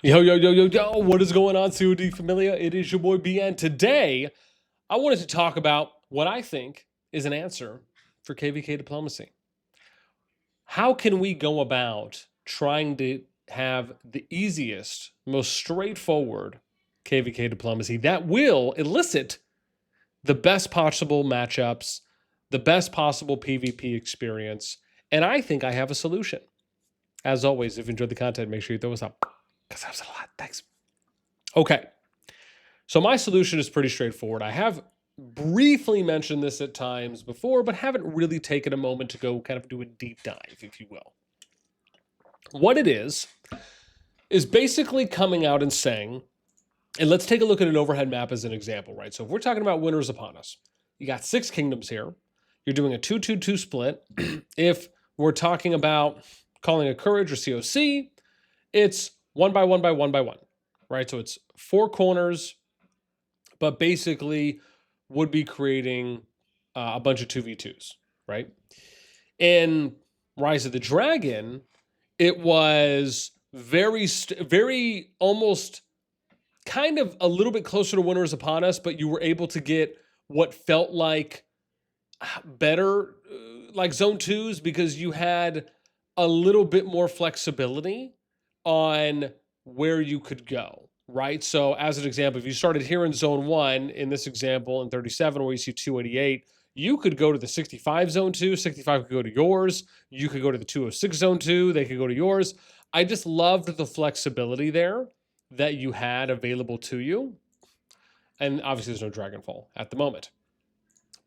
Yo, yo, yo, yo, yo, what is going on, COD Familia? It is your boy BN. Today, I wanted to talk about what I think is an answer for KvK diplomacy. How can we go about trying to have the easiest, most straightforward KvK diplomacy that will elicit the best possible matchups, the best possible PvP experience? And I think I have a solution. As always, if you enjoyed the content, make sure you throw us up, because that was a lot. Thanks. Okay. So my solution is pretty straightforward. I have briefly mentioned this at times before, but haven't really taken a moment to go kind of do a deep dive, if you will. What it is basically coming out and saying, and let's take a look at an overhead map as an example, right? So if we're talking about Winters Upon Us, you got 6 kingdoms here. You're doing a 2-2-2 split. If we're talking about calling a courage or COC, it's 1 by 1 by 1 by 1, right? So it's 4 corners, but basically would be creating a bunch of 2v2s, right? In Rise of the Dragon, it was very almost kind of a little bit closer to Winters Upon Us, but you were able to get what felt like better like zone 2s because you had a little bit more flexibility on where you could go, right? So as an example, if you started here in zone 1, in this example in 37 where you see 288, you could go to the 65 zone 2, 65 could go to yours, you could go to the 206 zone 2, they could go to yours. I just loved the flexibility there that you had available to you. And obviously there's no Dragonfall at the moment.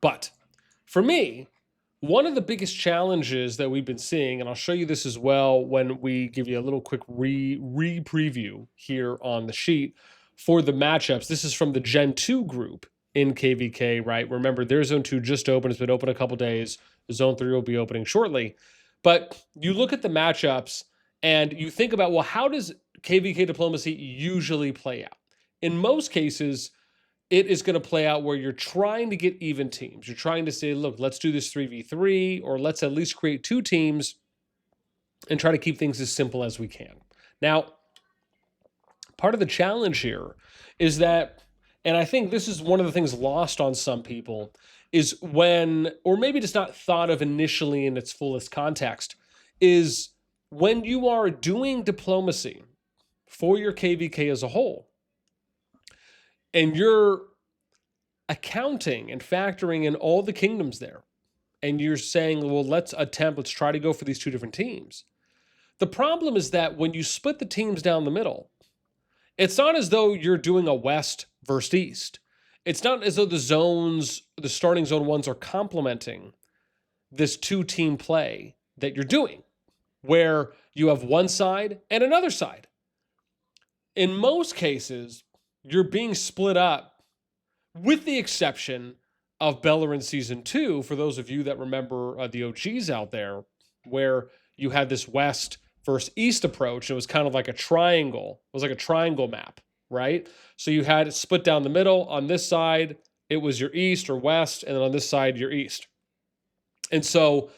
But for me, one of the biggest challenges that we've been seeing, and I'll show you this as well when we give you a little quick re-preview here on the sheet for the matchups. This is from the Gen 2 group in KvK, right? Remember, their Zone 2 just opened. It's been open a couple days. Zone 3 will be opening shortly. But you look at the matchups and you think about, well, how does KvK diplomacy usually play out? In most cases, it is going to play out where you're trying to get even teams. You're trying to say, look, let's do this 3v3, or let's at least create 2 teams and try to keep things as simple as we can. Now, part of the challenge here is that, and I think this is one of the things lost on some people, is when, or maybe just not thought of initially in its fullest context, is when you are doing diplomacy for your KvK as a whole, and you're accounting and factoring in all the kingdoms there, and you're saying, well, let's try to go for these 2 different teams. The problem is that when you split the teams down the middle, it's not as though you're doing a west versus east. It's not as though the starting zone 1s are complementing this 2-team play that you're doing, where you have one side and another side. In most cases, you're being split up, with the exception of Bellerin Season 2, for those of you that remember the OGs out there, where you had this west versus east approach. It was kind of like a triangle. It was like a triangle map, right? So you had it split down the middle. On this side, it was your east or west, and then on this side, your east. And so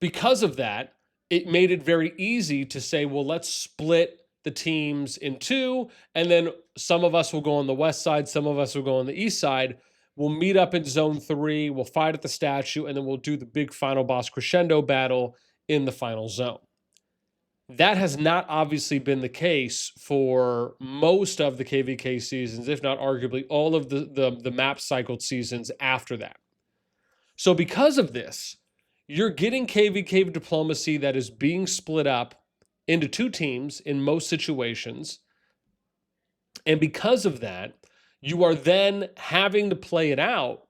because of that, it made it very easy to say, well, let's split the teams in 2, and then some of us will go on the west side, some of us will go on the east side. We'll meet up in zone 3, we'll fight at the statue, and then we'll do the big final boss crescendo battle in the final zone. That has not obviously been the case for most of the KvK seasons, if not arguably all of the map cycled seasons after that. So because of this, you're getting KvK diplomacy that is being split up into 2 teams in most situations. And because of that, you are then having to play it out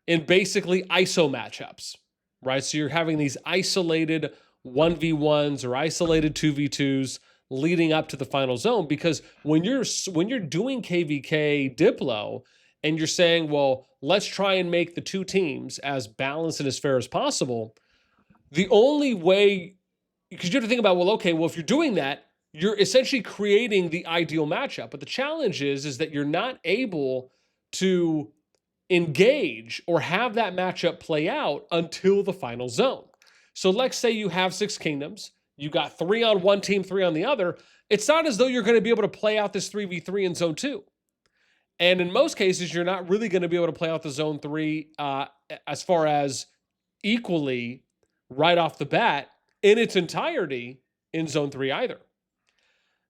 in basically ISO matchups, right? So you're having these isolated 1v1s or isolated 2v2s leading up to the final zone, because when you're doing KvK Diplo and you're saying, well, let's try and make the 2 teams as balanced and as fair as possible, the only way, because you have to think about, well, okay, well, if you're doing that, you're essentially creating the ideal matchup. But the challenge is that you're not able to engage or have that matchup play out until the final zone. So let's say you have 6 kingdoms, you got 3 on one team, 3 on the other. it's not as though you're going to be able to play out this 3v3 in zone 2. And in most cases, you're not really going to be able to play out the zone 3 as far as equally right off the bat in its entirety in zone 3 either.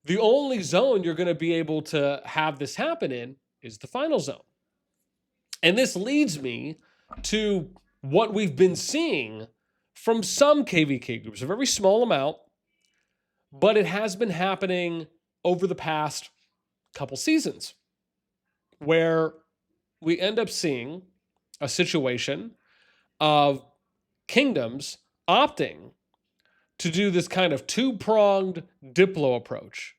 The only zone you're going to be able to have this happen in is the final zone. And this leads me to what we've been seeing from some KvK groups, a very small amount, but it has been happening over the past couple seasons, where we end up seeing a situation of kingdoms opting to do this kind of two-pronged Diplo approach.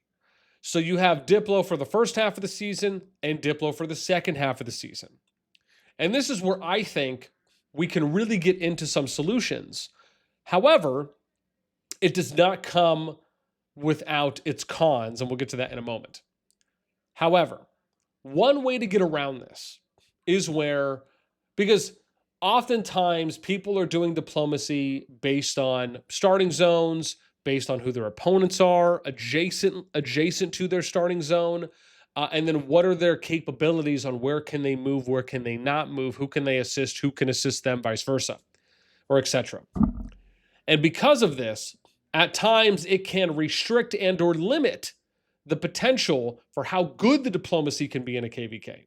So you have Diplo for the first half of the season and Diplo for the second half of the season. And this is where I think we can really get into some solutions. However, it does not come without its cons, and we'll get to that in a moment. However, one way to get around this is because oftentimes people are doing diplomacy based on starting zones, based on who their opponents are, adjacent to their starting zone, and then what are their capabilities on where can they move, where can they not move, who can they assist, who can assist them, vice versa, or etc. And because of this, at times it can restrict and or limit the potential for how good the diplomacy can be in a KvK.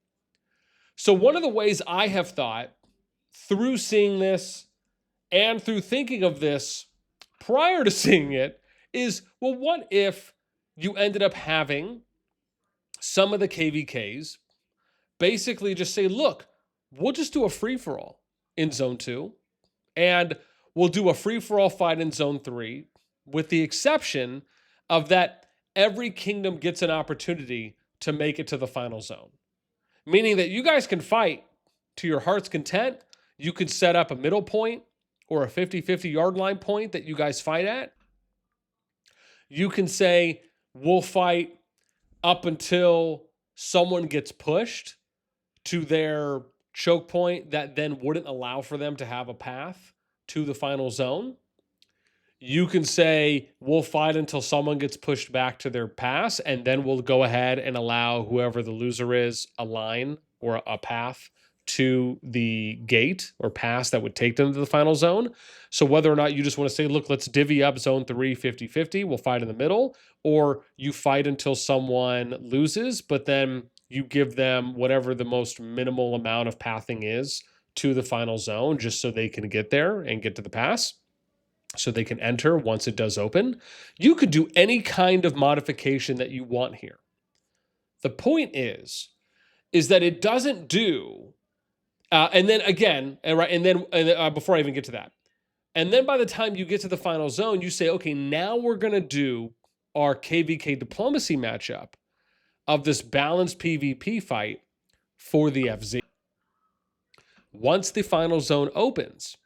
So one of the ways I have thought through seeing this and through thinking of this prior to seeing it is, well, what if you ended up having some of the KvKs basically just say, look, we'll just do a free-for-all in zone 2 and we'll do a free-for-all fight in zone 3 with the exception of that every kingdom gets an opportunity to make it to the final zone. Meaning that you guys can fight to your heart's content. You could set up a middle point or a 50-50 yard line point that you guys fight at. You can say, we'll fight up until someone gets pushed to their choke point that then wouldn't allow for them to have a path to the final zone. You can say, we'll fight until someone gets pushed back to their pass, and then we'll go ahead and allow whoever the loser is a line or a path to the gate or pass that would take them to the final zone. So whether or not you just want to say, look, let's divvy up zone 3 50-50, we'll fight in the middle, or you fight until someone loses, but then you give them whatever the most minimal amount of pathing is to the final zone just so they can get there and get to the pass, so they can enter once it does open. You could do any kind of modification that you want here. The point is that it doesn't do, and then again, before I even get to that, and then by the time you get to the final zone, you say, okay, now we're going to do our KvK diplomacy matchup of this balanced PvP fight for the FZ. Once the final zone opens,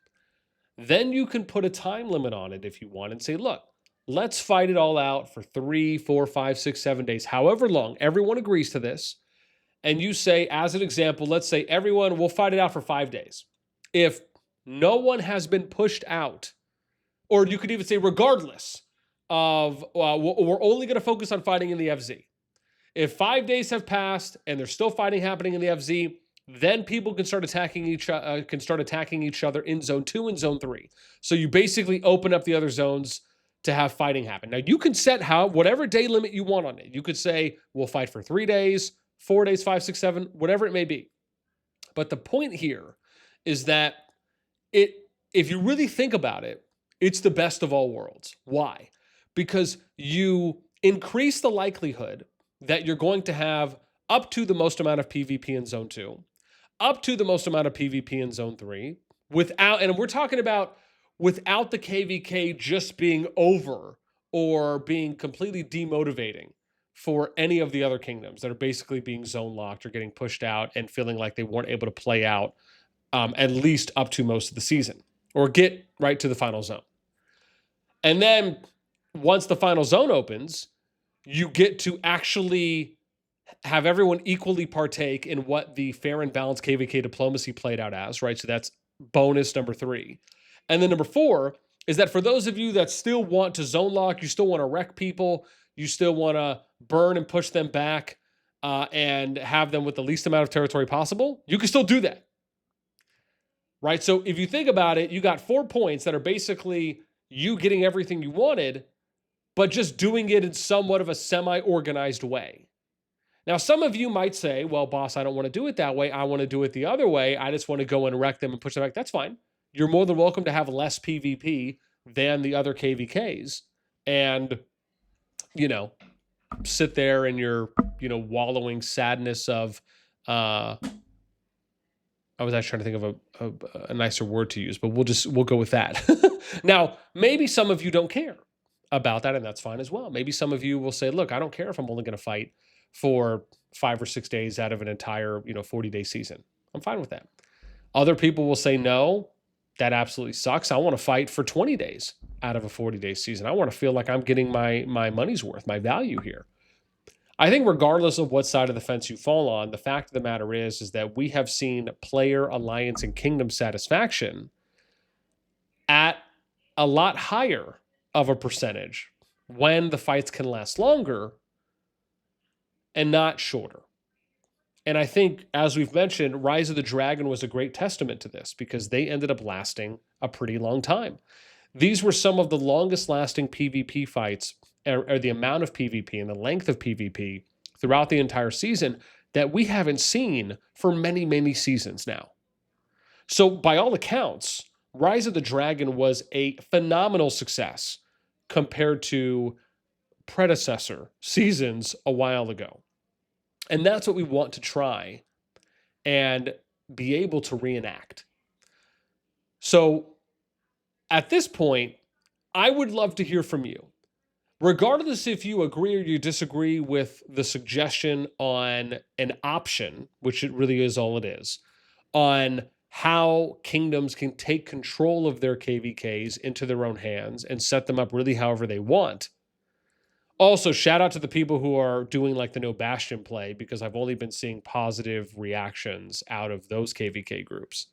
then you can put a time limit on it if you want and say, look, let's fight it all out for 3, 4, 5, 6, 7 days, however long. Everyone agrees to this. And you say, as an example, let's say everyone will fight it out for 5 days. If no one has been pushed out, or you could even say regardless of, we're only going to focus on fighting in the FZ. If 5 days have passed and there's still fighting happening in the FZ, then people can start attacking each other in zone 2 and zone 3. So you basically open up the other zones to have fighting happen. Now you can set whatever day limit you want on it. You could say we'll fight for 3 days, 4 days, 5, 6, 7, whatever it may be. But the point here is that if you really think about it, it's the best of all worlds. Why? Because you increase the likelihood that you're going to have up to the most amount of PvP in zone 2, up to the most amount of PvP in zone 3, and we're talking about without the KvK just being over or being completely demotivating for any of the other kingdoms that are basically being zone locked or getting pushed out and feeling like they weren't able to play out at least up to most of the season or get right to the final zone. And then once the final zone opens, you get to actually have everyone equally partake in what the fair and balanced KvK diplomacy played out as, right? So that's bonus number 3. And then number 4 is that for those of you that still want to zone lock, you still want to wreck people, you still want to burn and push them back and have them with the least amount of territory possible, you can still do that. Right? So if you think about it, you got 4 points that are basically you getting everything you wanted, but just doing it in somewhat of a semi-organized way. Now, some of you might say, well, boss, I don't want to do it that way. I want to do it the other way. I just want to go and wreck them and push them back. That's fine. You're more than welcome to have less PvP than the other KvKs and, sit there in your, wallowing sadness of, I was actually trying to think of a nicer word to use, but we'll go with that. Now, maybe some of you don't care about that, and that's fine as well. Maybe some of you will say, look, I don't care if I'm only going to fight for 5 or 6 days out of an entire, 40-day season. I'm fine with that. Other people will say, no, that absolutely sucks. I want to fight for 20 days out of a 40-day season. I want to feel like I'm getting my money's worth, my value here. I think regardless of what side of the fence you fall on, the fact of the matter is that we have seen player, alliance, and kingdom satisfaction at a lot higher of a percentage when the fights can last longer and not shorter. And I think, as we've mentioned, Rise of the Dragon was a great testament to this because they ended up lasting a pretty long time. These were some of the longest lasting PvP fights, or the amount of PvP and the length of PvP throughout the entire season that we haven't seen for many, many seasons now. So by all accounts, Rise of the Dragon was a phenomenal success compared to predecessor seasons a while ago. And that's what we want to try and be able to reenact. So at this point, I would love to hear from you. Regardless if you agree or you disagree with the suggestion on an option, which it really is all it is, on how kingdoms can take control of their KvKs into their own hands and set them up really however they want. Also, shout out to the people who are doing like the no Bastion play, because I've only been seeing positive reactions out of those KvK groups.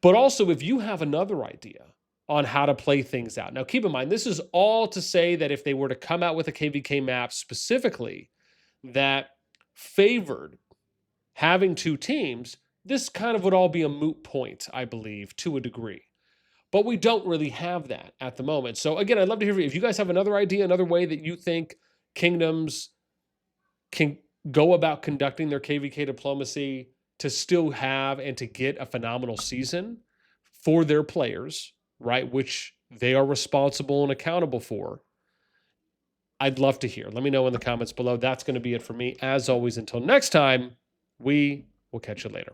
But also, if you have another idea on how to play things out. Now, keep in mind, this is all to say that if they were to come out with a KvK map specifically that favored having 2 teams, this kind of would all be a moot point, I believe, to a degree. But we don't really have that at the moment. So again, I'd love to hear if you guys have another idea, another way that you think kingdoms can go about conducting their KvK diplomacy to still have and to get a phenomenal season for their players, right? Which they are responsible and accountable for. I'd love to hear. Let me know in the comments below. That's going to be it for me. As always, until next time, we will catch you later.